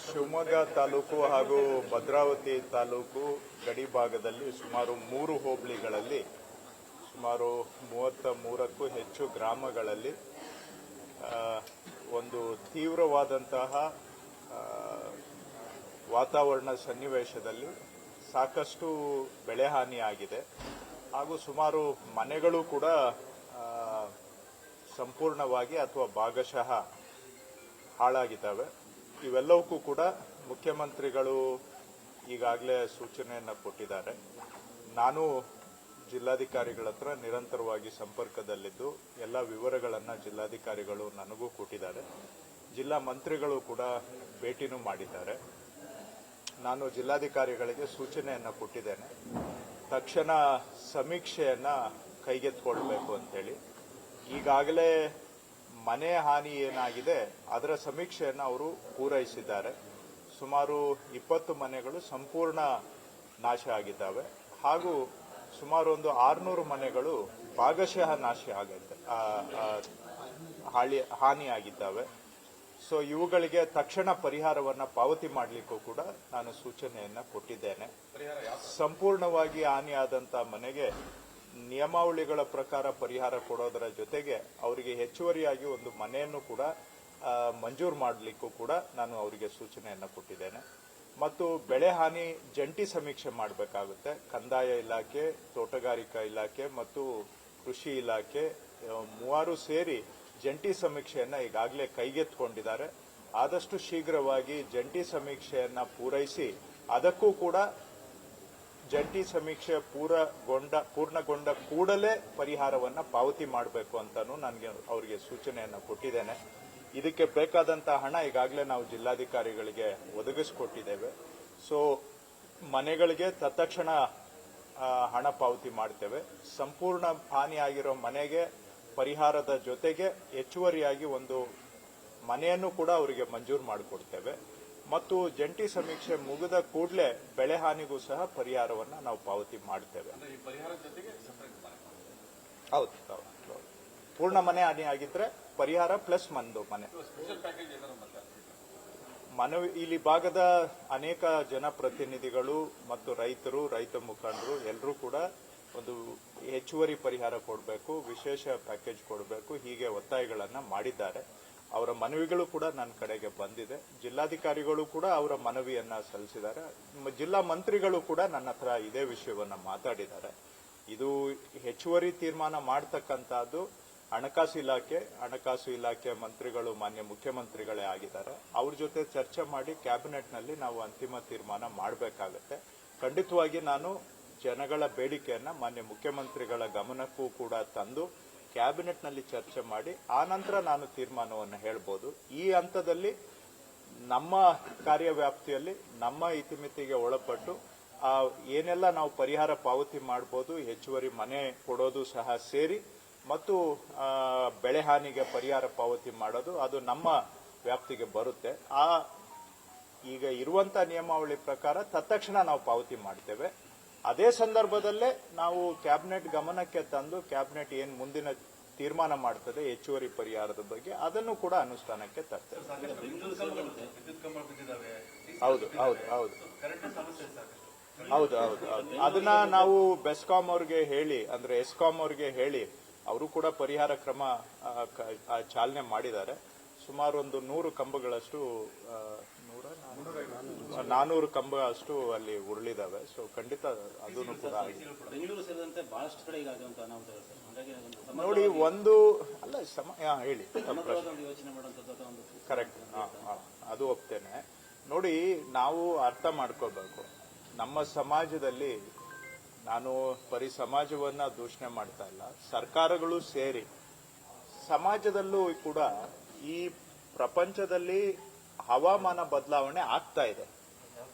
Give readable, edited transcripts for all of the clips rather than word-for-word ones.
ಶಿವಮೊಗ್ಗ ತಾಲೂಕು ಹಾಗೂ ಭದ್ರಾವತಿ ತಾಲೂಕು ಗಡಿ ಭಾಗದಲ್ಲಿ ಸುಮಾರು 3 ಹೋಬಳಿಗಳಲ್ಲಿ ಸುಮಾರು 33ಕ್ಕೂ ಹೆಚ್ಚು ಗ್ರಾಮಗಳಲ್ಲಿ ಒಂದು ತೀವ್ರವಾದಂತಹ ವಾತಾವರಣ ಸನ್ನಿವೇಶದಲ್ಲಿ ಸಾಕಷ್ಟು ಬೆಳೆ ಹಾನಿಯಾಗಿದೆ ಹಾಗೂ ಸುಮಾರು ಮನೆಗಳು ಕೂಡ ಸಂಪೂರ್ಣವಾಗಿ ಅಥವಾ ಭಾಗಶಃ ಹಾಳಾಗಿದ್ದಾವೆ. ಇವೆಲ್ಲವಕ್ಕೂ ಕೂಡ ಮುಖ್ಯಮಂತ್ರಿಗಳು ಈಗಾಗಲೇ ಸೂಚನೆಯನ್ನು ಕೊಟ್ಟಿದ್ದಾರೆ. ನಾನು ಜಿಲ್ಲಾಧಿಕಾರಿಗಳ ಹತ್ರ ನಿರಂತರವಾಗಿ ಸಂಪರ್ಕದಲ್ಲಿದ್ದು ಎಲ್ಲ ವಿವರಗಳನ್ನು ಜಿಲ್ಲಾಧಿಕಾರಿಗಳು ನನಗೂ ಕೊಟ್ಟಿದ್ದಾರೆ. ಜಿಲ್ಲಾ ಮಂತ್ರಿಗಳು ಕೂಡ ಭೇಟಿನೂ ಮಾಡಿದ್ದಾರೆ. ನಾನು ಜಿಲ್ಲಾಧಿಕಾರಿಗಳಿಗೆ ಸೂಚನೆಯನ್ನು ಕೊಟ್ಟಿದ್ದೇನೆ, ತಕ್ಷಣ ಸಮೀಕ್ಷೆಯನ್ನು ಕೈಗೆತ್ತಿಕೊಳ್ಬೇಕು ಅಂತೇಳಿ. ಈಗಾಗಲೇ ಮನೆ ಹಾನಿ ಏನಾಗಿದೆ ಅದರ ಸಮೀಕ್ಷೆಯನ್ನು ಅವರು ಪೂರೈಸಿದ್ದಾರೆ. ಸುಮಾರು 20 ಮನೆಗಳು ಸಂಪೂರ್ಣ ನಾಶ ಆಗಿದ್ದಾವೆ ಹಾಗೂ ಸುಮಾರು ಒಂದು 600 ಮನೆಗಳು ಭಾಗಶಃ ಹಾನಿಯಾಗಿದ್ದಾವೆ. ಸೊ ಇವುಗಳಿಗೆ ತಕ್ಷಣ ಪರಿಹಾರವನ್ನು ಪಾವತಿ ಮಾಡಲಿಕ್ಕೂ ಕೂಡ ನಾನು ಸೂಚನೆಯನ್ನು ಕೊಟ್ಟಿದ್ದೇನೆ. ಸಂಪೂರ್ಣವಾಗಿ ಹಾನಿಯಾದಂತಹ ಮನೆಗೆ ನಿಯಮಾವಳಿಗಳ ಪ್ರಕಾರ ಪರಿಹಾರ ಕೊಡೋದರ ಜೊತೆಗೆ ಅವರಿಗೆ ಹೆಚ್ಚುವರಿಯಾಗಿ ಒಂದು ಮನೆಯನ್ನು ಕೂಡ ಮಂಜೂರು ಮಾಡಲಿಕ್ಕೂ ಕೂಡ ನಾನು ಅವರಿಗೆ ಸೂಚನೆಯನ್ನು ಕೊಟ್ಟಿದ್ದೇನೆ. ಮತ್ತು ಬೆಳೆ ಹಾನಿ ಜಂಟಿ ಸಮೀಕ್ಷೆ ಮಾಡಬೇಕಾಗುತ್ತೆ. ಕಂದಾಯ ಇಲಾಖೆ, ತೋಟಗಾರಿಕಾ ಇಲಾಖೆ ಮತ್ತು ಕೃಷಿ ಇಲಾಖೆ 3 ಸೇರಿ ಜಂಟಿ ಸಮೀಕ್ಷೆಯನ್ನು ಈಗಾಗಲೇ ಕೈಗೆತ್ತಿಕೊಂಡಿದ್ದಾರೆ. ಆದಷ್ಟು ಶೀಘ್ರವಾಗಿ ಜಂಟಿ ಸಮೀಕ್ಷೆಯನ್ನು ಪೂರೈಸಿ ಅದಕ್ಕೂ ಕೂಡ ಜಂಟಿ ಸಮೀಕ್ಷೆ ಪೂರ್ಣಗೊಂಡ ಕೂಡಲೇ ಪರಿಹಾರವನ್ನು ಪಾವತಿ ಮಾಡಬೇಕು ಅಂತಾನು ನನಗೆ ಅವರಿಗೆ ಸೂಚನೆಯನ್ನು ಕೊಟ್ಟಿದ್ದೇನೆ. ಇದಕ್ಕೆ ಬೇಕಾದಂತಹ ಹಣ ಈಗಾಗಲೇ ನಾವು ಜಿಲ್ಲಾಧಿಕಾರಿಗಳಿಗೆ ಒದಗಿಸಿಕೊಟ್ಟಿದ್ದೇವೆ. ಸೊ ಮನೆಗಳಿಗೆ ತತ್ಕ್ಷಣ ಹಣ ಪಾವತಿ ಮಾಡ್ತೇವೆ. ಸಂಪೂರ್ಣ ಹಾನಿಯಾಗಿರೋ ಮನೆಗೆ ಪರಿಹಾರದ ಜೊತೆಗೆ ಹೆಚ್ಚುವರಿಯಾಗಿ ಒಂದು ಮನೆಯನ್ನು ಕೂಡ ಅವರಿಗೆ ಮಂಜೂರು ಮಾಡಿಕೊಡ್ತೇವೆ. ಮತ್ತು ಜಂಟಿ ಸಮೀಕ್ಷೆ ಮುಗಿದ ಕೂಡಲೇ ಬೆಳೆ ಹಾನಿಗೂ ಸಹ ಪರಿಹಾರವನ್ನು ನಾವು ಪಾವತಿ ಮಾಡ್ತೇವೆ. ಹೌದು, ಪೂರ್ಣ ಮನೆ ಹಾನಿ ಆಗಿದ್ರೆ ಪರಿಹಾರ ಪ್ಲಸ್ ಮನೆ. ಮನವಿ ಇಲ್ಲಿ ಭಾಗದ ಅನೇಕ ಜನಪ್ರತಿನಿಧಿಗಳು ಮತ್ತು ರೈತ ಮುಖಂಡರು ಎಲ್ಲರೂ ಕೂಡ ಒಂದು ಹೆಚ್ಚುವರಿ ಪರಿಹಾರ ಕೊಡಬೇಕು, ವಿಶೇಷ ಪ್ಯಾಕೇಜ್ ಕೊಡಬೇಕು, ಹೀಗೆ ಒತ್ತಾಯಗಳನ್ನು ಮಾಡಿದ್ದಾರೆ. ಅವರ ಮನವಿಗಳು ಕೂಡ ನನ್ನ ಕಡೆಗೆ ಬಂದಿದೆ. ಜಿಲ್ಲಾಧಿಕಾರಿಗಳು ಕೂಡ ಅವರ ಮನವಿಯನ್ನ ಸಲ್ಲಿಸಿದ್ದಾರೆ. ಜಿಲ್ಲಾ ಮಂತ್ರಿಗಳು ಕೂಡ ನನ್ನ ಹತ್ರ ಇದೇ ವಿಷಯವನ್ನ ಮಾತಾಡಿದ್ದಾರೆ. ಇದು ಹೆಚ್ಚುವರಿ ತೀರ್ಮಾನ ಮಾಡತಕ್ಕಂತಹದ್ದು ಹಣಕಾಸು ಇಲಾಖೆ ಮಂತ್ರಿಗಳು ಮಾನ್ಯ ಮುಖ್ಯಮಂತ್ರಿಗಳೇ ಆಗಿದ್ದಾರೆ. ಅವ್ರ ಜೊತೆ ಚರ್ಚೆ ಮಾಡಿ ಕ್ಯಾಬಿನೆಟ್ನಲ್ಲಿ ನಾವು ಅಂತಿಮ ತೀರ್ಮಾನ ಮಾಡಬೇಕಾಗುತ್ತೆ. ಖಂಡಿತವಾಗಿ ನಾನು ಜನಗಳ ಬೇಡಿಕೆಯನ್ನ ಮಾನ್ಯ ಮುಖ್ಯಮಂತ್ರಿಗಳ ಗಮನಕ್ಕೂ ಕೂಡ ತಂದು ಕ್ಯಾಬಿನೆಟ್ನಲ್ಲಿ ಚರ್ಚೆ ಮಾಡಿ ಆ ನಂತರ ನಾನು ತೀರ್ಮಾನವನ್ನು ಹೇಳ್ಬೋದು. ಈ ಹಂತದಲ್ಲಿ ನಮ್ಮ ಕಾರ್ಯವ್ಯಾಪ್ತಿಯಲ್ಲಿ ನಮ್ಮ ಇತಿಮಿತಿಗೆ ಒಳಪಟ್ಟು ಏನೆಲ್ಲ ನಾವು ಪರಿಹಾರ ಪಾವತಿ ಮಾಡಬಹುದು, ಹೆಚ್ಚುವರಿ ಮನೆ ಕೊಡೋದು ಸಹ ಸೇರಿ ಮತ್ತು ಬೆಳೆ ಹಾನಿಗೆ ಪರಿಹಾರ ಪಾವತಿ ಮಾಡೋದು ಅದು ನಮ್ಮ ವ್ಯಾಪ್ತಿಗೆ ಬರುತ್ತೆ. ಈಗ ಇರುವಂತಹ ನಿಯಮಾವಳಿ ಪ್ರಕಾರ ತತ್ಕ್ಷಣ ನಾವು ಪಾವತಿ ಮಾಡ್ತೇವೆ. ಅದೇ ಸಂದರ್ಭದಲ್ಲೇ ನಾವು ಕ್ಯಾಬಿನೆಟ್ ಗಮನಕ್ಕೆ ತಂದು ಕ್ಯಾಬಿನೆಟ್ ಏನು ಮುಂದಿನ ತೀರ್ಮಾನ ಮಾಡ್ತದೆ ಹೆಚ್ಚುವರಿ ಪರಿಹಾರದ ಬಗ್ಗೆ ಅದನ್ನು ಕೂಡ ಅನುಷ್ಠಾನಕ್ಕೆ ತರ್ತೇವೆ. ಹೌದು ಅದನ್ನ ನಾವು ಬೆಸ್ಕಾಂ ಅವ್ರಿಗೆ ಹೇಳಿ, ಅಂದ್ರೆ ಎಸ್ಕಾಂ ಅವ್ರಿಗೆ ಹೇಳಿ ಅವರು ಕೂಡ ಪರಿಹಾರ ಕ್ರಮ ಚಾಲನೆ ಮಾಡಿದ್ದಾರೆ. ಸುಮಾರು ಒಂದು 100 ಕಂಬಗಳಷ್ಟು 400 ಕಂಬ ಅಷ್ಟು ಅಲ್ಲಿ ಉರುಳಿದಾವೆ. ಸೊ ಖಂಡಿತ ಅದನ್ನು ಕೂಡ ಬೆಂಗಳೂರು ಸೇರಿದಂತೆ ಬಹಳಷ್ಟು ಕಡೆ ನೋಡಿ ಒಂದು ಅಲ್ಲ ಹೇಳಿ ಕರೆಕ್ಟ್, ಅದು ಒಪ್ತೇನೆ. ನೋಡಿ, ನಾವು ಅರ್ಥ ಮಾಡ್ಕೋಬೇಕು, ನಮ್ಮ ಸಮಾಜದಲ್ಲಿ ನಾನು ಬರೀ ಸಮಾಜವನ್ನ ದೂಷಣೆ ಮಾಡ್ತಾ ಇಲ್ಲ, ಸರ್ಕಾರಗಳು ಸೇರಿ ಸಮಾಜದಲ್ಲೂ ಕೂಡ ಈ ಪ್ರಪಂಚದಲ್ಲಿ ಹವಾಮಾನ ಬದಲಾವಣೆ ಆಗ್ತಾ ಇದೆ.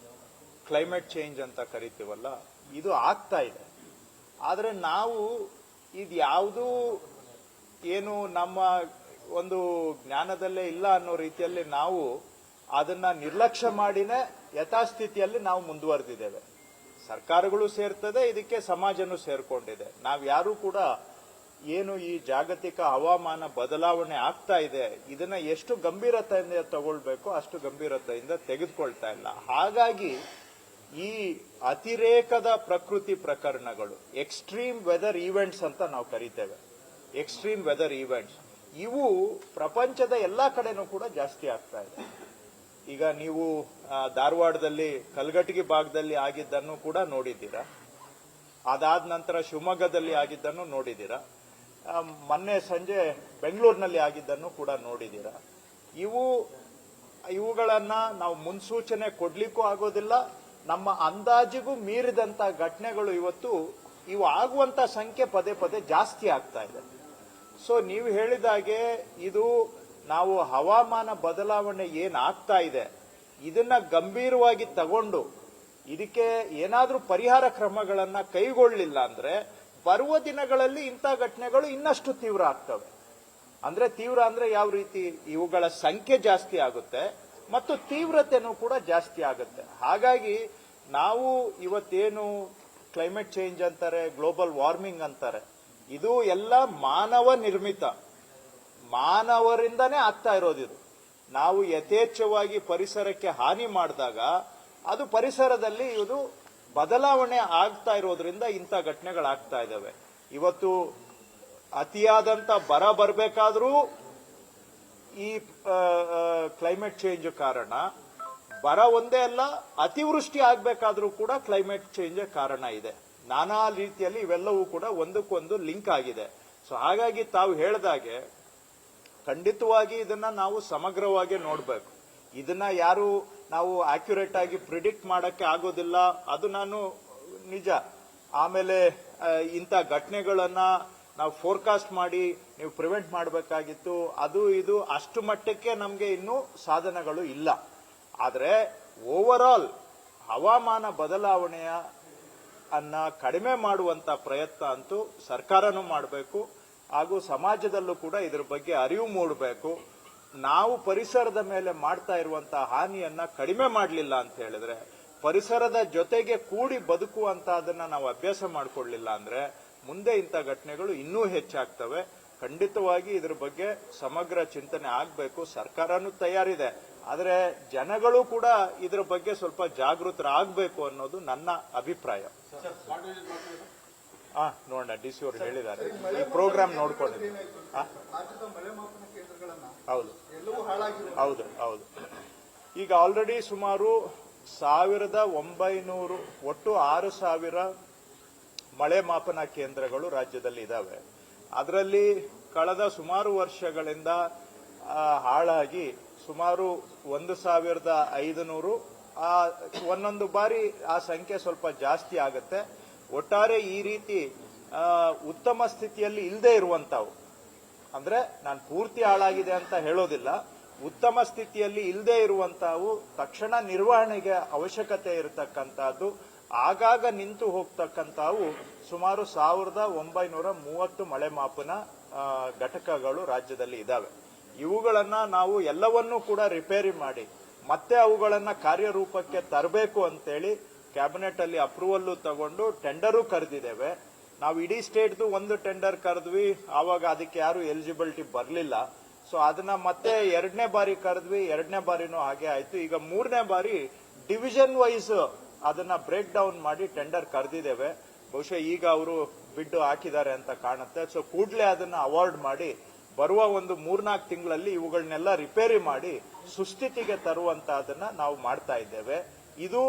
ಕ್ಲೈಮೇಟ್ ಚೇಂಜ್ ಅಂತ ಕರಿತೀವಲ್ಲ, ಇದು ಆಗ್ತಾ ಇದೆ. ಆದರೆ ನಾವು ಇದ್ಯಾವುದೂ ಏನು ನಮ್ಮ ಒಂದು ಜ್ಞಾನದಲ್ಲೇ ಇಲ್ಲ ಅನ್ನೋ ರೀತಿಯಲ್ಲಿ ನಾವು ಅದನ್ನ ನಿರ್ಲಕ್ಷ್ಯ ಮಾಡಿನೇ ಯಥಾಸ್ಥಿತಿಯಲ್ಲಿ ನಾವು ಮುಂದುವರೆದಿದ್ದೇವೆ. ಸರ್ಕಾರಗಳು ಸೇರ್ತದೆ, ಇದಕ್ಕೆ ಸಮಾಜನೂ ಸೇರ್ಕೊಂಡಿದೆ. ನಾವ್ಯಾರೂ ಕೂಡ ಏನು ಈ ಜಾಗತಿಕ ಹವಾಮಾನ ಬದಲಾವಣೆ ಆಗ್ತಾ ಇದೆ ಇದನ್ನ ಎಷ್ಟು ಗಂಭೀರತೆಯಿಂದ ತಗೊಳ್ಬೇಕು ಅಷ್ಟು ಗಂಭೀರತೆಯಿಂದ ತೆಗೆದುಕೊಳ್ತಾ ಇಲ್ಲ. ಹಾಗಾಗಿ ಈ ಅತಿರೇಕದ ಪ್ರಕೃತಿ ಪ್ರಕರಣಗಳು, ಎಕ್ಸ್ಟ್ರೀಮ್ ವೆದರ್ ಈವೆಂಟ್ಸ್ ಅಂತ ನಾವು ಕರಿತೇವೆ, ಎಕ್ಸ್ಟ್ರೀಮ್ ವೆದರ್ ಈವೆಂಟ್ಸ್, ಇವು ಪ್ರಪಂಚದ ಎಲ್ಲಾ ಕಡೆನೂ ಕೂಡ ಜಾಸ್ತಿ ಆಗ್ತಾ ಇದೆ. ಈಗ ನೀವು ಧಾರವಾಡದಲ್ಲಿ ಕಲ್ಗಟಗಿ ಭಾಗದಲ್ಲಿ ಆಗಿದ್ದನ್ನು ಕೂಡ ನೋಡಿದ್ದೀರಾ. ಅದಾದ ನಂತರ ಶಿವಮೊಗ್ಗದಲ್ಲಿ ಆಗಿದ್ದನ್ನು ನೋಡಿದ್ದೀರಾ. ಮೊನ್ನೆ ಸಂಜೆ ಬೆಂಗಳೂರಿನಲ್ಲಿ ಆಗಿದ್ದನ್ನು ಕೂಡ ನೋಡಿದ್ದೀರಾ. ಇವುಗಳನ್ನ ನಾವು ಮುನ್ಸೂಚನೆ ಕೊಡ್ಲಿಕ್ಕೂ ಆಗೋದಿಲ್ಲ. ನಮ್ಮ ಅಂದಾಜಿಗೂ ಮೀರಿದಂತ ಘಟನೆಗಳು ಇವು ಆಗುವಂತ ಸಂಖ್ಯೆ ಪದೇ ಪದೇ ಜಾಸ್ತಿ ಆಗ್ತಾ ಇದೆ. ಸೊ ನೀವು ಹೇಳಿದಾಗೆ ಇದು ನಾವು ಹವಾಮಾನ ಬದಲಾವಣೆ ಏನಾಗ್ತಾ ಇದೆ ಇದನ್ನ ಗಂಭೀರವಾಗಿ ತಗೊಂಡು ಇದಕ್ಕೆ ಏನಾದ್ರೂ ಪರಿಹಾರ ಕ್ರಮಗಳನ್ನ ಕೈಗೊಳ್ಳಲಿಲ್ಲ ಅಂದ್ರೆ ಬರುವ ದಿನಗಳಲ್ಲಿ ಇಂಥ ಘಟನೆಗಳು ಇನ್ನಷ್ಟು ತೀವ್ರ ಆಗ್ತವೆ. ತೀವ್ರ ಅಂದ್ರೆ ಯಾವ ರೀತಿ? ಇವುಗಳ ಸಂಖ್ಯೆ ಜಾಸ್ತಿ ಆಗುತ್ತೆ ಮತ್ತು ತೀವ್ರತೆನೂ ಕೂಡ ಜಾಸ್ತಿ ಆಗುತ್ತೆ. ಹಾಗಾಗಿ ನಾವು ಇವತ್ತೇನು ಕ್ಲೈಮೇಟ್ ಚೇಂಜ್ ಅಂತಾರೆ, ಗ್ಲೋಬಲ್ ವಾರ್ಮಿಂಗ್ ಅಂತಾರೆ, ಇದು ಎಲ್ಲ ಮಾನವ ನಿರ್ಮಿತ, ಮಾನವರಿಂದನೇ ಆಗ್ತಾ ಇರೋದಿದು. ನಾವು ಯಥೇಚ್ಛವಾಗಿ ಪರಿಸರಕ್ಕೆ ಹಾನಿ ಮಾಡಿದಾಗ ಅದು ಪರಿಸರದಲ್ಲಿ ಇದು ಬದಲಾವಣೆ ಆಗ್ತಾ ಇರೋದ್ರಿಂದ ಇಂಥ ಘಟನೆಗಳಾಗ್ತಾ ಇದ್ದಾವೆ. ಇವತ್ತು ಅತಿಯಾದಂತ ಬರ ಬರಬೇಕಾದ್ರೂ ಈ ಕ್ಲೈಮೇಟ್ ಚೇಂಜ್ ಕಾರಣ, ಬರ ಒಂದೇ ಅಲ್ಲ ಅತಿವೃಷ್ಟಿ ಆಗ್ಬೇಕಾದ್ರೂ ಕೂಡ ಕ್ಲೈಮೇಟ್ ಚೇಂಜ್ ಕಾರಣ ಇದೆ. ನಾನಾ ರೀತಿಯಲ್ಲಿ ಇವೆಲ್ಲವೂ ಕೂಡ ಒಂದಕ್ಕೊಂದು ಲಿಂಕ್ ಆಗಿದೆ. ಸೊ ಹಾಗಾಗಿ ತಾವು ಹೇಳಿದಾಗೆ ಖಂಡಿತವಾಗಿ ಇದನ್ನ ನಾವು ಸಮಗ್ರವಾಗಿ ನೋಡಬೇಕು. ಇದನ್ನ ಯಾರು ನಾವು ಅಕ್ಯುರೇಟ್ ಆಗಿ ಪ್ರಿಡಿಕ್ಟ್ ಮಾಡಕ್ಕೆ ಆಗೋದಿಲ್ಲ, ಅದು ನಾನು ನಿಜ. ಆಮೇಲೆ ಇಂಥ ಘಟನೆಗಳನ್ನ ನಾವು ಫೋರ್ಕಾಸ್ಟ್ ಮಾಡಿ ನೀವು ಪ್ರಿವೆಂಟ್ ಮಾಡಬೇಕಾಗಿತ್ತು. ಅದು ಇದು ಅಷ್ಟು ಮಟ್ಟಕ್ಕೆ ನಮಗೆ ಇನ್ನೂ ಸಾಧನಗಳು ಇಲ್ಲ. ಆದರೆ ಓವರ್ ಆಲ್ ಹವಾಮಾನ ಬದಲಾವಣೆಯ ಕಡಿಮೆ ಮಾಡುವಂತ ಪ್ರಯತ್ನ ಅಂತೂ ಸರ್ಕಾರನೂ ಮಾಡಬೇಕು, ಹಾಗೂ ಸಮಾಜದಲ್ಲೂ ಕೂಡ ಇದ್ರ ಬಗ್ಗೆ ಅರಿವು ಮೂಡಬೇಕು. ನಾವು ಪರಿಸರದ ಮೇಲೆ ಮಾಡ್ತಾ ಇರುವಂತಹ ಹಾನಿಯನ್ನ ಕಡಿಮೆ ಮಾಡಲಿಲ್ಲ ಅಂತ ಹೇಳಿದ್ರೆ, ಪರಿಸರದ ಜೊತೆಗೆ ಕೂಡಿ ಬದುಕುವಂತಹದನ್ನ ನಾವು ಅಭ್ಯಾಸ ಮಾಡಿಕೊಳ್ಳಿಲ್ಲ ಅಂದ್ರೆ ಮುಂದೆ ಇಂಥ ಘಟನೆಗಳು ಇನ್ನೂ ಹೆಚ್ಚಾಗ್ತವೆ. ಖಂಡಿತವಾಗಿ ಇದ್ರ ಬಗ್ಗೆ ಸಮಗ್ರ ಚಿಂತನೆ ಆಗಬೇಕು. ಸರ್ಕಾರನೂ ತಯಾರಿದೆ, ಆದರೆ ಜನಗಳು ಕೂಡ ಇದ್ರ ಬಗ್ಗೆ ಸ್ವಲ್ಪ ಜಾಗೃತರಾಗಬೇಕು ಅನ್ನೋದು ನನ್ನ ಅಭಿಪ್ರಾಯ. ನೋಡೋಣ, ಡಿ ಸಿ ಅವರು ಹೇಳಿದ್ದಾರೆ, ಈ ಪ್ರೋಗ್ರಾಮ್ ನೋಡ್ಕೊಂಡಿದ್ದೀನಿ. ಹೌದು ಹೌದು ಹೌದು. ಈಗ ಆಲ್ರೆಡಿ ಸುಮಾರು 1900 ಒಟ್ಟು 6000 ಮಳೆ ಮಾಪನ ಕೇಂದ್ರಗಳು ರಾಜ್ಯದಲ್ಲಿ ಇದಾವೆ. ಅದರಲ್ಲಿ ಕಳೆದ ಸುಮಾರು ವರ್ಷಗಳಿಂದ ಹಾಳಾಗಿ ಸುಮಾರು 1500, ಒಂದೊಂದು ಬಾರಿ ಆ ಸಂಖ್ಯೆ ಸ್ವಲ್ಪ ಜಾಸ್ತಿ ಆಗುತ್ತೆ. ಒಟ್ಟಾರೆ ಈ ರೀತಿ ಉತ್ತಮ ಸ್ಥಿತಿಯಲ್ಲಿ ಇಲ್ಲದೆ ಇರುವಂತವು, ಅಂದ್ರೆ ನಾನು ಪೂರ್ತಿ ಹಾಳಾಗಿದೆ ಅಂತ ಹೇಳೋದಿಲ್ಲ, ಉತ್ತಮ ಸ್ಥಿತಿಯಲ್ಲಿ ಇಲ್ಲದೆ ಇರುವಂತವು ತಕ್ಷಣ ನಿರ್ವಹಣೆಗೆ ಅವಶ್ಯಕತೆ ಇರತಕ್ಕಂತಹದ್ದು, ಆಗಾಗ ನಿಂತು ಹೋಗ್ತಕ್ಕಂಥವು ಸುಮಾರು 1930 ಮಳೆ ಮಾಪನ ಘಟಕಗಳು ರಾಜ್ಯದಲ್ಲಿ ಇದಾವೆ. ಇವುಗಳನ್ನ ನಾವು ಎಲ್ಲವನ್ನೂ ಕೂಡ ರಿಪೇರಿ ಮಾಡಿ ಮತ್ತೆ ಅವುಗಳನ್ನ ಕಾರ್ಯರೂಪಕ್ಕೆ ತರಬೇಕು ಅಂತೇಳಿ ಕ್ಯಾಬಿನೆಟ್ ಅಲ್ಲಿ ಅಪ್ರೂವಲ್ ತಗೊಂಡು ಟೆಂಡರು ಕರೆದಿದ್ದೇವೆ. ನಾವು ಇಡೀ ಸ್ಟೇಟ್ದು ಒಂದು ಟೆಂಡರ್ ಕರೆದ್ವಿ, ಆವಾಗ ಅದಕ್ಕೆ ಯಾರು ಎಲಿಜಿಬಿಲಿಟಿ ಬರಲಿಲ್ಲ. ಸೊ ಅದನ್ನ ಮತ್ತೆ 2ನೇ ಬಾರಿ ಕರೆದ್ವಿ, 2ನೇ ಬಾರಿನೂ ಹಾಗೆ ಆಯ್ತು. ಈಗ 3ನೇ ಬಾರಿ ಡಿವಿಷನ್ ವೈಸ್ ಅದನ್ನ ಬ್ರೇಕ್ ಡೌನ್ ಮಾಡಿ ಟೆಂಡರ್ ಕರೆದಿದ್ದೇವೆ. ಬಹುಶಃ ಈಗ ಅವರು ಬಿಡ್ ಹಾಕಿದ್ದಾರೆ ಅಂತ ಕಾಣುತ್ತೆ. ಸೊ ಕೂಡಲೇ ಅದನ್ನ ಅವಾರ್ಡ್ ಮಾಡಿ ಬರುವ ಒಂದು 3-4 ತಿಂಗಳಲ್ಲಿ ಇವುಗಳನ್ನೆಲ್ಲ ರಿಪೇರಿ ಮಾಡಿ ಸುಸ್ಥಿತಿಗೆ ತರುವಂತಹದನ್ನ ನಾವು ಮಾಡ್ತಾ ಇದ್ದೇವೆ. ಇದು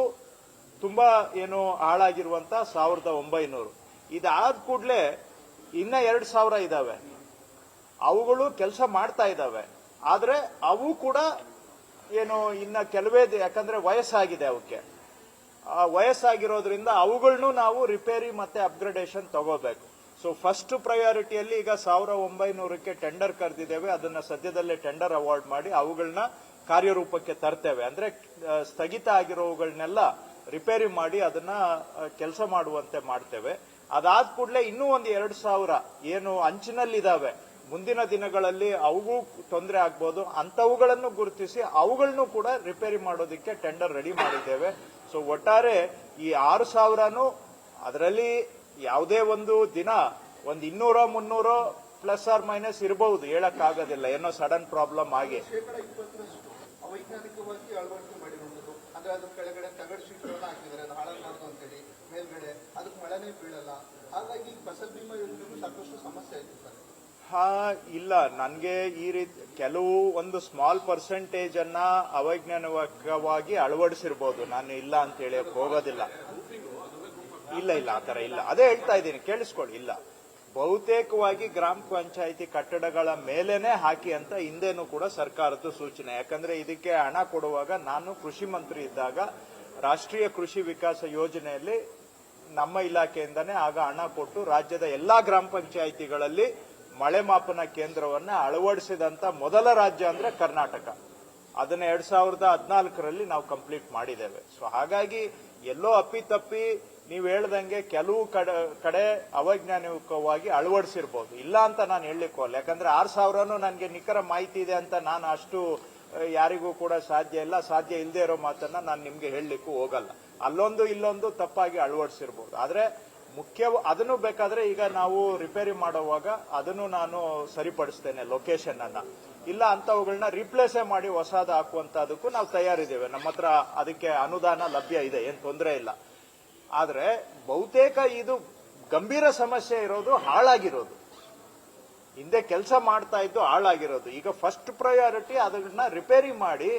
ತುಂಬಾ ಏನು ಹಾಳಾಗಿರುವಂತ 1900. ಇದಾದ ಕೂಡಲೇ ಇನ್ನ 2000 ಇದಾವೆ, ಅವುಗಳು ಕೆಲಸ ಮಾಡ್ತಾ ಇದ್ದಾವೆ. ಆದ್ರೆ ಅವು ಕೂಡ ಏನು ಇನ್ನ ಕೆಲವೇ, ಯಾಕಂದ್ರೆ ವಯಸ್ಸಾಗಿದೆ ಅವಕ್ಕೆ, ವಯಸ್ಸಾಗಿರೋದ್ರಿಂದ ಅವುಗಳನ್ನು ನಾವು ರಿಪೇರಿ ಮತ್ತೆ ಅಪ್ಗ್ರೇಡೇಷನ್ ತಗೋಬೇಕು. ಸೊ ಫಸ್ಟ್ ಪ್ರಯಾರಿಟಿಯಲ್ಲಿ ಈಗ 1900ಕ್ಕೆ ಟೆಂಡರ್ ಕರೆದಿದ್ದೇವೆ. ಅದನ್ನ ಸದ್ಯದಲ್ಲೇ ಟೆಂಡರ್ ಅವಾರ್ಡ್ ಮಾಡಿ ಅವುಗಳನ್ನ ಕಾರ್ಯರೂಪಕ್ಕೆ ತರ್ತೇವೆ. ಅಂದ್ರೆ ಸ್ಥಗಿತ ಆಗಿರೋವುಗಳನ್ನೆಲ್ಲ ರಿಪೇರಿ ಮಾಡಿ ಅದನ್ನ ಕೆಲಸ ಮಾಡುವಂತೆ ಮಾಡ್ತೇವೆ. ಅದಾದ ಕೂಡಲೇ ಇನ್ನೂ ಒಂದು 2000 ಏನು ಅಂಚಿನಲ್ಲಿದ್ದಾವೆ, ಮುಂದಿನ ದಿನಗಳಲ್ಲಿ ಅವುಗೂ ತೊಂದರೆ ಆಗ್ಬೋದು, ಅಂತವುಗಳನ್ನು ಗುರುತಿಸಿ ಅವುಗಳನ್ನು ಕೂಡ ರಿಪೇರಿ ಮಾಡೋದಕ್ಕೆ ಟೆಂಡರ್ ರೆಡಿ ಮಾಡಿದ್ದೇವೆ. ಸೊ ಒಟ್ಟಾರೆ ಈ 6000ನು ಅದರಲ್ಲಿ ಯಾವುದೇ ಒಂದು ದಿನ ಒಂದು 200-300 ಪ್ಲಸ್ ಆರ್ ಮೈನಸ್ ಇರಬಹುದು, ಹೇಳಕ್ಕಾಗೋದಿಲ್ಲ, ಏನೋ ಸಡನ್ ಪ್ರಾಬ್ಲಮ್ ಆಗಿ. 20% ಅವೈಜ್ಞಾನಿಕವಾಗಿ ಅಳವಡಿಕೆ ಮಾಡಿರುವಂಥದ್ದು. ಅಂದ್ರೆ ಅದ್ರ ಕೆಳಗಡೆ ತಗಡು ಶೀಟ್ಗಳನ್ನ ಹಾಕಿದ್ದಾರೆ, ಅದು ಹಾಳಾಗಬಾರ್ದು ಅಂತೇಳಿ. ಮೇಲ್ಗಡೆ ಅದಕ್ಕೆ ಮಳೆನೇ ಬೀಳಲ್ಲ. ಹಾಗಾಗಿ ಫಸಲ್ ಬಿಮಾ ಯೋಜನೆಗೂ ಸಾಕಷ್ಟು ಸಮಸ್ಯೆ ಆಯ್ತು ಸರ್. ಇಲ್ಲ, ನನಗೆ ಈ ರೀತಿ ಕೆಲವು ಒಂದು ಸ್ಮಾಲ್ ಪರ್ಸೆಂಟೇಜ್ ಅನ್ನ ಅವೈಜ್ಞಾನಿಕವಾಗಿ ಅಳವಡಿಸಿರ್ಬೋದು, ನಾನು ಇಲ್ಲ ಅಂತ ಹೇಳಕ್ ಹೋಗೋದಿಲ್ಲ. ಇಲ್ಲ ಆತರ ಇಲ್ಲ, ಅದೇ ಹೇಳ್ತಾ ಇದ್ದೀನಿ, ಕೇಳಿಸ್ಕೊಳ್ಳಿ. ಇಲ್ಲ, ಬಹುತೇಕವಾಗಿ ಗ್ರಾಮ ಪಂಚಾಯಿತಿ ಕಟ್ಟಡಗಳ ಮೇಲೇನೆ ಹಾಕಿ ಅಂತ ಹಿಂದೆನೂ ಕೂಡ ಸರ್ಕಾರದ ಸೂಚನೆ. ಯಾಕಂದ್ರೆ ಇದಕ್ಕೆ ಹಣ ಕೊಡುವಾಗ ನಾನು ಕೃಷಿ ಮಂತ್ರಿ ಇದ್ದಾಗ ರಾಷ್ಟ್ರೀಯ ಕೃಷಿ ವಿಕಾಸ ಯೋಜನೆಯಲ್ಲಿ ನಮ್ಮ ಇಲಾಖೆಯಿಂದನೇ ಆಗ ಹಣ ಕೊಟ್ಟು ರಾಜ್ಯದ ಎಲ್ಲಾ ಗ್ರಾಮ ಪಂಚಾಯಿತಿಗಳಲ್ಲಿ ಮಳೆ ಮಾಪನ ಕೇಂದ್ರವನ್ನ ಅಳವಡಿಸಿದಂತ ಮೊದಲ ರಾಜ್ಯ ಅಂದ್ರೆ ಕರ್ನಾಟಕ. ಅದನ್ನ 2014ರಲ್ಲಿ ನಾವು ಕಂಪ್ಲೀಟ್ ಮಾಡಿದ್ದೇವೆ. ಸೊ ಹಾಗಾಗಿ ಎಲ್ಲೋ ಅಪ್ಪಿತಪ್ಪಿ ನೀವು ಹೇಳ್ದಂಗೆ ಕೆಲವು ಕಡೆ ಅವೈಜ್ಞಾನಿಕವಾಗಿ ಅಳವಡಿಸಿರ್ಬೋದು, ಇಲ್ಲ ಅಂತ ನಾನು ಹೇಳಲಿಕ್ಕೋಲ್ಲ. ಯಾಕಂದ್ರೆ 6,000 ನನಗೆ ನಿಖರ ಮಾಹಿತಿ ಇದೆ ಅಂತ ನಾನು ಅಷ್ಟು ಯಾರಿಗೂ ಕೂಡ ಸಾಧ್ಯ ಇಲ್ಲ, ಸಾಧ್ಯ ಇಲ್ಲದೆ ಇರೋ ಮಾತನ್ನ ನಾನು ನಿಮ್ಗೆ ಹೇಳಲಿಕ್ಕೂ ಹೋಗಲ್ಲ. ಅಲ್ಲೊಂದು ಇಲ್ಲೊಂದು ತಪ್ಪಾಗಿ ಅಳವಡಿಸಿರ್ಬೋದು. ಆದ್ರೆ ಮುಖ್ಯ ಅದನ್ನು ಬೇಕಾದ್ರೆ ಈಗ ನಾವು ರಿಪೇರಿ ಮಾಡುವಾಗ ಅದನ್ನು ನಾನು ಸರಿಪಡಿಸ್ತೇನೆ ಲೊಕೇಶನ್ ಅನ್ನ. ಇಲ್ಲ ಅಂತವುಗಳನ್ನ ರಿಪ್ಲೇಸೇ ಮಾಡಿ ಹೊಸದು ಹಾಕುವಂತದಕ್ಕೂ ನಾವು ತಯಾರಿದ್ದೇವೆ. ನಮ್ಮ ಹತ್ರ ಅದಕ್ಕೆ ಅನುದಾನ ಲಭ್ಯ ಇದೆ, ಏನ್ ತೊಂದರೆ ಇಲ್ಲ. ಆದ್ರೆ ಬಹುತೇಕ ಇದು ಗಂಭೀರ ಸಮಸ್ಯೆ ಇರೋದು ಹಾಳಾಗಿರೋದು, ಹಿಂದೆ ಕೆಲಸ ಮಾಡ್ತಾ ಇದ್ದು ಹಾಳಾಗಿರೋದು. ಈಗ ಫಸ್ಟ್ ಪ್ರಯಾರಿಟಿ ಅದನ್ನ ರಿಪೇರಿ ಮಾಡಿ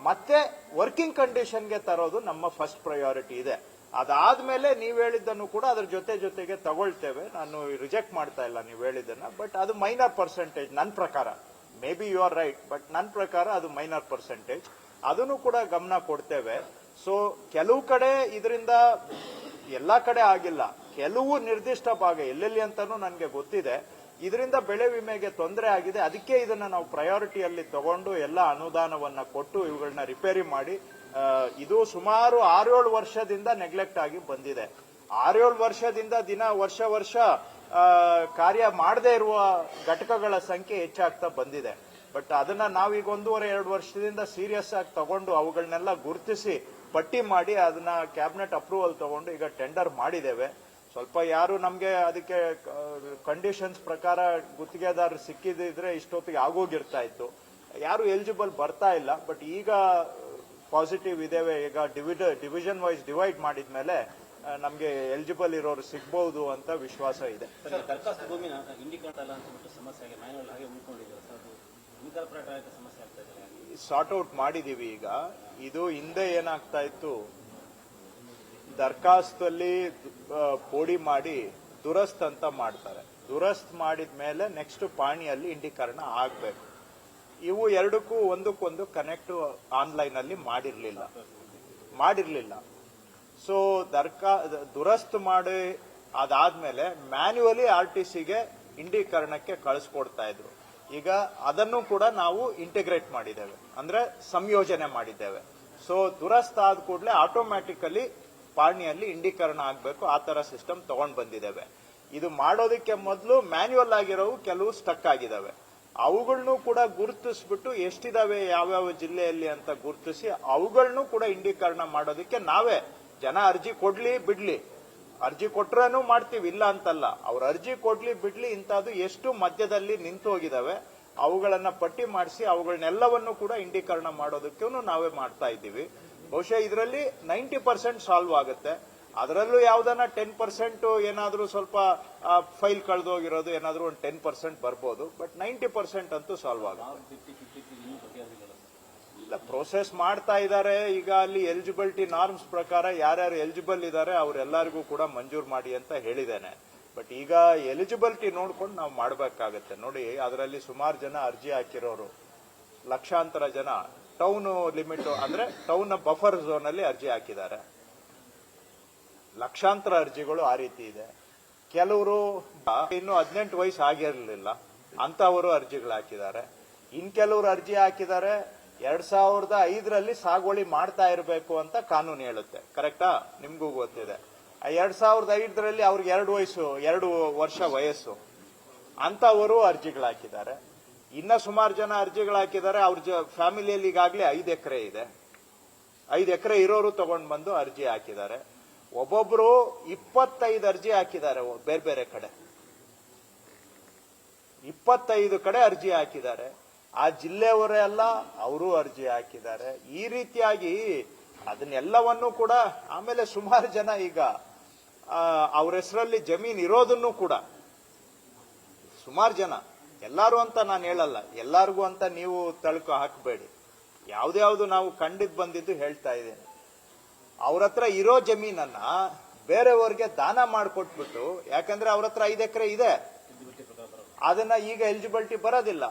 ಮತ್ತೆ ವರ್ಕಿಂಗ್ ಕಂಡೀಷನ್ಗೆ ತರೋದು ನಮ್ಮ ಫಸ್ಟ್ ಪ್ರಯಾರಿಟಿ ಇದೆ. ಅದಾದ್ಮೇಲೆ ನೀವ್ ಹೇಳಿದ್ದನ್ನು ಕೂಡ ಅದ್ರ ಜೊತೆಗೆ ತಗೊಳ್ತೇವೆ. ನಾನು ರಿಜೆಕ್ಟ್ ಮಾಡ್ತಾ ಇಲ್ಲ ನೀವು ಹೇಳಿದ್ದನ್ನ, ಬಟ್ ಅದು ಮೈನರ್ ಪರ್ಸೆಂಟೇಜ್ ನನ್ನ ಪ್ರಕಾರ. Maybe you are right, but ನನ್ನ ಪ್ರಕಾರ ಅದು ಮೈನರ್ ಪರ್ಸೆಂಟೇಜ್. ಅದನ್ನು ಕೂಡ ಗಮನ ಕೊಡ್ತೇವೆ. ಸೊ ಕೆಲವು ಕಡೆ ಇದರಿಂದ ಎಲ್ಲಾ ಕಡೆ ಆಗಿಲ್ಲ, ಕೆಲವು ನಿರ್ದಿಷ್ಟ ಭಾಗ ಎಲ್ಲೆಲ್ಲಿ ಅಂತಾನೂ ನನಗೆ ಗೊತ್ತಿದೆ ಇದರಿಂದ ಬೆಳೆ ವಿಮೆಗೆ ತೊಂದರೆ ಆಗಿದೆ. ಅದಕ್ಕೆ ಇದನ್ನ ನಾವು ಪ್ರಯಾರಿಟಿಯಲ್ಲಿ ತಗೊಂಡು ಎಲ್ಲ ಅನುದಾನವನ್ನ ಕೊಟ್ಟು ಇವುಗಳನ್ನ ರಿಪೇರಿ ಮಾಡಿ, ಇದು ಸುಮಾರು 6-7 ವರ್ಷದಿಂದ ನೆಗ್ಲೆಕ್ಟ್ ಆಗಿ ಬಂದಿದೆ. 6-7 ವರ್ಷದಿಂದ ವರ್ಷ ಕಾರ್ಯ ಮಾಡದೇ ಇರುವ ಘಟಕಗಳ ಸಂಖ್ಯೆ ಹೆಚ್ಚಾಗ್ತಾ ಬಂದಿದೆ. ಬಟ್ ಅದನ್ನ ನಾವೀಗ 1.5-2 ವರ್ಷದಿಂದ ಸೀರಿಯಸ್ ಆಗಿ ತಗೊಂಡು ಅವುಗಳನ್ನೆಲ್ಲ ಗುರುತಿಸಿ ಪಟ್ಟಿ ಮಾಡಿ ಅದನ್ನ ಕ್ಯಾಬಿನೆಟ್ ಅಪ್ರೂವಲ್ ತಗೊಂಡು ಈಗ ಟೆಂಡರ್ ಮಾಡಿದ್ದೇವೆ. ಸ್ವಲ್ಪ ಯಾರು ನಮ್ಗೆ ಅದಕ್ಕೆ ಕಂಡೀಷನ್ಸ್ ಪ್ರಕಾರ ಗುತ್ತಿಗೆದಾರರು ಸಿಕ್ಕಿದ್ರೆ ಇಷ್ಟೊತ್ತಿಗೆ ಆಗೋಗಿರ್ತಾ ಇತ್ತು. ಯಾರು ಎಲಿಜಿಬಲ್ ಬರ್ತಾ ಇಲ್ಲ. ಬಟ್ ಈಗ ಪಾಸಿಟಿವ್ ಇದೇವೆ. ಈಗ ಡಿವಿಷನ್ ವೈಸ್ ಡಿವೈಡ್ ಮಾಡಿದ್ಮೇಲೆ ನಮ್ಗೆ ಎಲಿಜಿಬಲ್ ಇರೋರು ಸಿಗ್ಬಹುದು ಅಂತ ವಿಶ್ವಾಸ ಇದೆ. ದರಖಾಸ್ತು ಭೂಮಿನ ಇಂಡಿಕೇಟ್ ಅಲ್ಲ ಅಂತ ಸಮಸ್ಯೆ ಆಗಿ ಮ್ಯಾನ್ಯಲ್ ಹಾಗೆ ಉಳ್ಕೊಂಡಿದೆ ಸರ್. ಇನ್ಕಾರ್ಪೊರೇಟ್ ಆಗಿ ಸಮಸ್ಯೆ ಆಗ್ತಾ ಇದೆ. ಸಾರ್ಟ್ ಔಟ್ ಮಾಡಿದೀವಿ ಈಗ. ಇದು ಹಿಂದೆ ಏನಾಗ್ತಾ ಇತ್ತು, ದರ್ಖಾಸ್ತಲ್ಲಿ ಪೋಡಿ ಮಾಡಿ ದುರಸ್ತ್ ಅಂತ ಮಾಡ್ತಾರೆ. ದುರಸ್ತ್ ಮಾಡಿದ್ಮೇಲೆ ನೆಕ್ಸ್ಟ್ ಪಾಣಿಯಲ್ಲಿ ಇಂಡೀಕರಣ ಆಗ್ಬೇಕು. ಇವು ಎರಡಕ್ಕೂ ಒಂದಕ್ಕೊಂದು ಕನೆಕ್ಟ್ ಆನ್ಲೈನ್ ಅಲ್ಲಿ ಮಾಡಿರ್ಲಿಲ್ಲ. ಸೊ ದುರಸ್ತ್ ಮಾಡಿ ಅದಾದ್ಮೇಲೆ ಮ್ಯಾನ್ಯುವಲಿ RTCಗೆ ಇಂಡೀಕರಣಕ್ಕೆ ಕಳಿಸ್ಕೊಡ್ತಾ ಇದ್ರು. ಈಗ ಅದನ್ನು ಕೂಡ ನಾವು ಇಂಟಿಗ್ರೇಟ್ ಮಾಡಿದ್ದೇವೆ, ಅಂದ್ರೆ ಸಂಯೋಜನೆ ಮಾಡಿದ್ದೇವೆ. ಸೊ ದುರಸ್ತ್ ಆದ ಕೂಡಲೇ ಆಟೋಮ್ಯಾಟಿಕಲಿ ಪಾಣಿಯಲ್ಲಿ ಇಂಡೀಕರಣ ಆಗಬೇಕು, ಆ ತರ ಸಿಸ್ಟಮ್ ತಗೊಂಡ್ ಬಂದಿದ್ದೇವೆ. ಇದು ಮಾಡೋದಕ್ಕೆ ಮೊದಲು ಮ್ಯಾನ್ಯುವಲ್ ಆಗಿರೋವು ಕೆಲವು ಸ್ಟಕ್ ಆಗಿದಾವೆ. ಅವುಗಳನ್ನು ಕೂಡ ಗುರುತಿಸ್ಬಿಟ್ಟು ಎಷ್ಟಿದಾವೆ ಯಾವ್ಯಾವ ಜಿಲ್ಲೆಯಲ್ಲಿ ಅಂತ ಗುರುತಿಸಿ ಅವುಗಳನ್ನು ಕೂಡ ಇಂಡೀಕರಣ ಮಾಡೋದಕ್ಕೆ ನಾವೇ ಜನ ಅರ್ಜಿ ಕೊಡ್ಲಿ ಬಿಡ್ಲಿ, ಅರ್ಜಿ ಕೊಟ್ರೇನು ಮಾಡ್ತೀವಿ, ಇಲ್ಲ ಅಂತಲ್ಲ. ಅವ್ರ ಅರ್ಜಿ ಕೊಡ್ಲಿ ಬಿಡ್ಲಿ, ಇಂಥದ್ದು ಎಷ್ಟು ಮಧ್ಯದಲ್ಲಿ ನಿಂತು ಹೋಗಿದಾವೆ ಅವುಗಳನ್ನ ಪಟ್ಟಿ ಮಾಡಿಸಿ ಅವುಗಳನ್ನೆಲ್ಲವನ್ನು ಕೂಡ ಇಂಡೀಕರಣ ಮಾಡೋದಕ್ಕೂ ನಾವೇ ಮಾಡ್ತಾ ಇದ್ದೀವಿ. ಬಹುಶಃ ಇದರಲ್ಲಿ 90% ಸಾಲ್ವ್ ಆಗುತ್ತೆ. ಅದರಲ್ಲೂ ಯಾವ್ದನ್ನ 10% ಏನಾದ್ರೂ ಸ್ವಲ್ಪ ಫೈಲ್ ಕಳೆದೋಗಿರೋದು ಏನಾದ್ರೂ ಒಂದು 10% ಬರ್ಬೋದು. ಬಟ್ 90% ಅಂತೂ ಸಾಲ್ವ್ ಆಗುತ್ತೆ. ಇಲ್ಲ, ಪ್ರೋಸೆಸ್ ಮಾಡ್ತಾ ಇದ್ದಾರೆ. ಈಗ ಅಲ್ಲಿ ಎಲಿಜಿಬಿಲಿಟಿ ನಾರ್ಮ್ಸ್ ಪ್ರಕಾರ ಯಾರ್ಯಾರು ಎಲಿಜಿಬಲ್ ಇದ್ದಾರೆ ಅವರೆಲ್ಲರಿಗೂ ಕೂಡ ಮಂಜೂರು ಮಾಡಿ ಅಂತ ಹೇಳಿದ್ದೇನೆ. ಬಟ್ ಈಗ ಎಲಿಜಿಬಿಲಿಟಿ ನೋಡ್ಕೊಂಡು ನಾವು ಮಾಡಬೇಕಾಗತ್ತೆ. ನೋಡಿ, ಅದರಲ್ಲಿ ಸುಮಾರು ಜನ ಅರ್ಜಿ ಹಾಕಿರೋರು, ಲಕ್ಷಾಂತರ ಜನ ಟೌನ್ ಲಿಮಿಟ್ ಅಂದ್ರೆ ಟೌನ್ ಬಫರ್ ಝೋನ್ ಅಲ್ಲಿ ಅರ್ಜಿ ಹಾಕಿದ್ದಾರೆ. ಲಕ್ಷಾಂತರ ಅರ್ಜಿಗಳು ಆ ರೀತಿ ಇದೆ. ಕೆಲವರು ಇನ್ನು 18 ವಯಸ್ಸು ಆಗಿರಲಿಲ್ಲ ಅಂತವರು ಅರ್ಜಿಗಳು ಹಾಕಿದ್ದಾರೆ. ಇನ್ ಕೆಲವರು ಅರ್ಜಿ ಹಾಕಿದ್ದಾರೆ 2005ರಲ್ಲಿ ಸಾಗುವಳಿ ಮಾಡ್ತಾ ಇರಬೇಕು ಅಂತ ಕಾನೂನು ಹೇಳುತ್ತೆ. ಕರೆಕ್ಟಾ? ನಿಮ್ಗೂ ಗೊತ್ತಿದೆ. 2005ರಲ್ಲಿ ಅವ್ರಿಗೆ 2 ವರ್ಷ ವಯಸ್ಸು ಅಂತವರು ಅರ್ಜಿಗಳು ಹಾಕಿದ್ದಾರೆ. ಇನ್ನ ಸುಮಾರು ಜನ ಅರ್ಜಿಗಳು ಹಾಕಿದ್ದಾರೆ. ಅವ್ರ ಫ್ಯಾಮಿಲಿಯಲ್ಲಿ ಈಗಾಗಲೇ 5 ಎಕರೆ ಇದೆ. 5 ಎಕರೆ ಇರೋರು ತಗೊಂಡ್ ಬಂದು ಅರ್ಜಿ ಹಾಕಿದ್ದಾರೆ. ಒಬ್ಬೊಬ್ರು 25 ಅರ್ಜಿ ಹಾಕಿದ್ದಾರೆ ಬೇರೆ ಬೇರೆ ಕಡೆ. 25 ಕಡೆ ಅರ್ಜಿ ಹಾಕಿದ್ದಾರೆ. ಆ ಜಿಲ್ಲೆಯವರೇ ಅಲ್ಲ, ಅವರು ಅರ್ಜಿ ಹಾಕಿದ್ದಾರೆ. ಈ ರೀತಿಯಾಗಿ ಅದನ್ನೆಲ್ಲವನ್ನೂ ಕೂಡ ಆಮೇಲೆ ಸುಮಾರು ಜನ ಈಗ ಅವ್ರ ಹೆಸರಲ್ಲಿ ಜಮೀನ್ ಇರೋದನ್ನು ಕೂಡ ಸುಮಾರು ಜನ, ಎಲ್ಲಾರು ಅಂತ ನಾನು ಹೇಳಲ್ಲ, ಎಲ್ಲಾರ್ಗೂ ಅಂತ ನೀವು ತಳ್ಕೊ ಹಾಕಬೇಡಿ. ಯಾವ್ದ್ಯಾವ್ದು ನಾವು ಕಂಡಿದ್ ಬಂದಿದ್ದು ಹೇಳ್ತಾ ಇದ್ದೇನೆ. ಅವ್ರ ಹತ್ರ ಇರೋ ಜಮೀನನ್ನ ಬೇರೆಯವ್ರಿಗೆ ದಾನ ಮಾಡಿಕೊಟ್ಬಿಟ್ಟು, ಯಾಕಂದ್ರೆ ಅವ್ರ ಹತ್ರ 5 ಎಕರೆ ಇದೆ, ಅದನ್ನ ಈಗ ಎಲಿಜಿಬಿಲಿಟಿ ಬರೋದಿಲ್ಲ,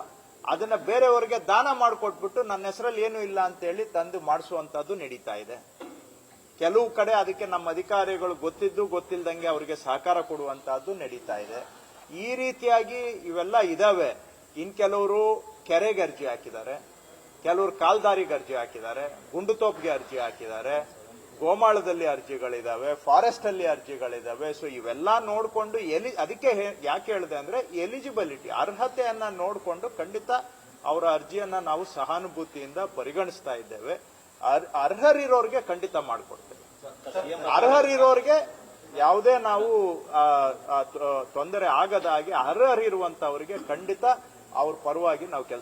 ಅದನ್ನ ಬೇರೆಯವ್ರಿಗೆ ದಾನ ಮಾಡಿಕೊಟ್ಬಿಟ್ಟು ನನ್ನ ಹೆಸರಲ್ಲಿ ಏನು ಇಲ್ಲ ಅಂತ ಹೇಳಿ ತಂದು ಮಾಡಿಸುವಂತದ್ದು ನಡೀತಾ ಇದೆ. ಕೆಲವು ಕಡೆ ಅದಕ್ಕೆ ನಮ್ಮ ಅಧಿಕಾರಿಗಳು ಗೊತ್ತಿದ್ದು ಗೊತ್ತಿಲ್ದಂಗೆ ಅವರಿಗೆ ಸಹಕಾರ ಕೊಡುವಂತಹದ್ದು ನಡೀತಾ ಇದೆ. ಈ ರೀತಿಯಾಗಿ ಇವೆಲ್ಲ ಇದಾವೆ. ಇನ್ ಕೆಲವರು ಕೆರೆಗೆ ಅರ್ಜಿ ಹಾಕಿದ್ದಾರೆ, ಕೆಲವರು ಕಾಲ್ದಾರಿಗೆ ಅರ್ಜಿ ಹಾಕಿದ್ದಾರೆ, ಗುಂಡುತೋಪ್ಗೆ ಅರ್ಜಿ ಹಾಕಿದ್ದಾರೆ, ಗೋಮಾಳದಲ್ಲಿ ಅರ್ಜಿಗಳಿದಾವೆ, ಫಾರೆಸ್ಟ್ ಅಲ್ಲಿ ಅರ್ಜಿಗಳಿದಾವೆ. ಸೊ ಇವೆಲ್ಲ ನೋಡಿಕೊಂಡು ಅದಕ್ಕೆ ಯಾಕೆ ಹೇಳಿದೆ ಅಂದ್ರೆ ಎಲಿಜಿಬಿಲಿಟಿ, ಅರ್ಹತೆಯನ್ನ ನೋಡಿಕೊಂಡು ಖಂಡಿತ ಅವರ ಅರ್ಜಿಯನ್ನ ನಾವು ಸಹಾನುಭೂತಿಯಿಂದ ಪರಿಗಣಿಸ್ತಾ ಇದ್ದೇವೆ. ಅರ್ಹರಿರೋರಿಗೆ ಖಂಡಿತ ಮಾಡಿಕೊಡ್ತೇವೆ. ಅರ್ಹರಿರೋರಿಗೆ ಯಾವುದೇ ನಾವು ತೊಂದರೆ ಆಗದ ಹಾಗೆ ಅರ್ಹರಿರುವಂತವರಿಗೆ ಖಂಡಿತ ಅವ್ರ ಪರವಾಗಿ ನಾವು ಕೆಲಸ